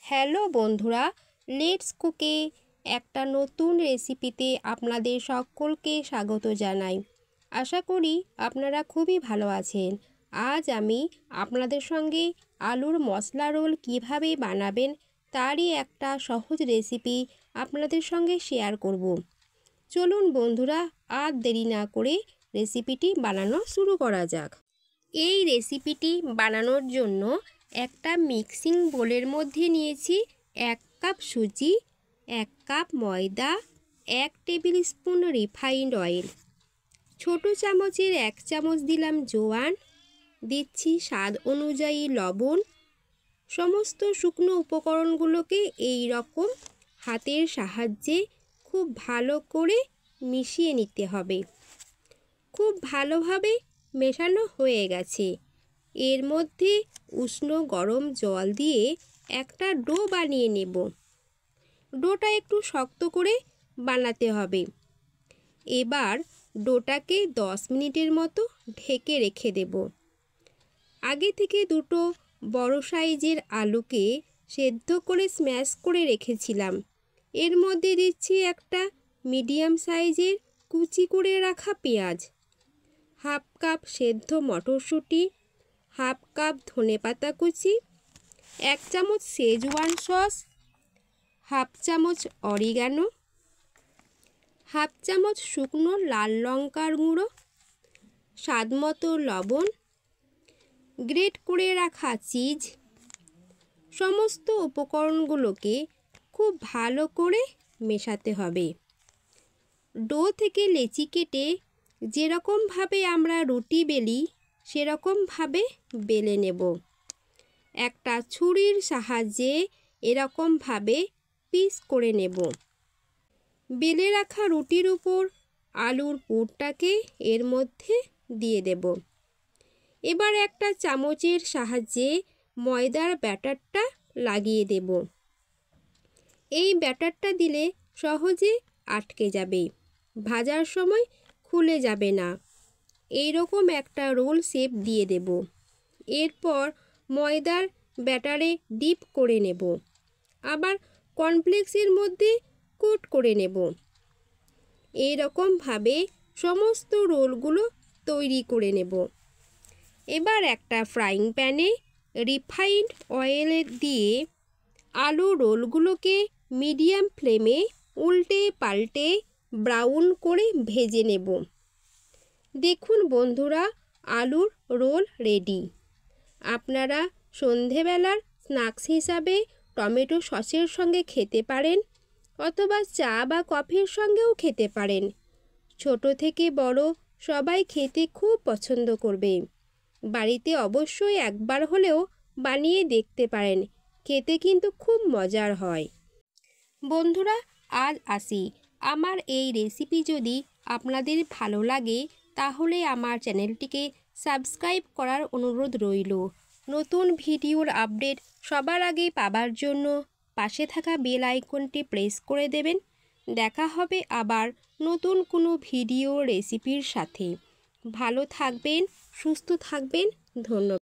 Hello বন্ধুরা, let's কুকে একটা নতুন রেসিপিতে আপনাদের সকলকে স্বাগত জানাই। আশা করি আপনারা খুবই ভালো আছেন। আজ আমি আপনাদের সঙ্গে আলুর মশলা রোল কিভাবে বানাবেন তারই একটা সহজ রেসিপি আপনাদের সঙ্গে শেয়ার করব। চলুন বন্ধুরা, আর দেরি না করে রেসিপিটি বানানো শুরু করা যাক। এই রেসিপিটি বানানোর জন্য একটা মিক্সিং বোলের মধ্যে নিয়েছি 1 কাপ সুজি, 1 কাপ ময়দা, 1 টেবিল স্পুন রিফাইন্ড অয়েল, ছোট চামচের 1 চামচ দিলাম জোয়ান, দিচ্ছি স্বাদ অনুযায়ী লবণ। সমস্ত শুকনো উপকরণগুলোকে এই রকম হাতের সাহায্যে খুব ভালো করে মিশিয়ে নিতে হবে। খুব ভালোভাবে মেশানো হয়ে গেছে। এর মধ্যে উষ্ণ গরম জল দিয়ে একটা ডো বানিয়ে নেব। ডোটা একটু শক্ত করে বানাতে হবে। এবার ডোটাকে 10 মিনিটের মতো ঢেকে রেখে দেব। আগে থেকে দুটো বড় সাইজের আলুকে সেদ্ধ করে স্ম্যাশ করে রেখেছিলাম। এর মধ্যে দিচ্ছি একটা মিডিয়াম সাইজের কুচি করে রাখা পেঁয়াজ, 1/2 কাপ সেদ্ধ মটরশুঁটি, 1/2 কাপ ধনেপাতা কুচি, 1 চামচ শেজওয়ান সস, 1/2 চামচ অরিগানো, 1/2 চামচ শুকনো লাল লঙ্কার গুঁড়ো, স্বাদমতো লবণ, গ্রেট করে রাখা চিজ। সমস্ত উপকরণগুলোকে খুব ভালো করে মেশাতে হবে। ডো থেকে লেচি কেটে যেরকমভাবে আমরা রুটি বেলি সেরকমভাবে বেলে নেব। একটা ছুরির সাহায্যে এরকমভাবে পিস করে নেব। বেলে রাখা রুটির উপর আলুর পুরটাকে এর মধ্যে দিয়ে দেব। এবার একটা চামচের সাহায্যে ময়দার ব্যাটারটা লাগিয়ে দেব। এই ব্যাটারটা দিলে সহজে আটকে যাবে, ভাজার সময় খুলে যাবে না। এই রকম একটা রোল শেপ দিয়ে দেব। এরপর ময়দার ব্যাটারে ডিপ করে নেব। আবার কর্নফ্লেক্সের মধ্যে কোট করে নেব। এই রকমভাবে সমস্ত রোলগুলো তৈরি করে নেব। এবার একটা ফ্রাইং প্যানে রিফাইন্ড অয়েল দিয়ে আলু রোলগুলোকে মিডিয়াম ফ্লেমে উল্টে পাল্টে ব্রাউন করে ভেজে নেব। দেখুন বন্ধুরা, আলুর রোল রেডি। আপনারা সন্ধেবেলার স্ন্যাক্স হিসাবে টমেটো সসের সঙ্গে খেতে পারেন, অথবা চা বা কফির সঙ্গেও খেতে পারেন। ছোট থেকে বড় সবাই খেতে খুব পছন্দ করবে। বাড়িতে অবশ্যই একবার হলেও বানিয়ে দেখতে পারেন, খেতে কিন্তু খুব মজার হয়। বন্ধুরা, আজ আসি। আমার এই রেসিপি যদি আপনাদের ভালো লাগে তাহলে আমার চ্যানেলটিকে সাবস্ক্রাইব করার অনুরোধ রইল। নতুন ভিডিওর আপডেট সবার আগে পাবার জন্য পাশে থাকা বেল আইকনটি প্রেস করে দেবেন। দেখা হবে আবার নতুন কোনো ভিডিও রেসিপির সাথে। ভালো থাকবেন, সুস্থ থাকবেন। ধন্যবাদ।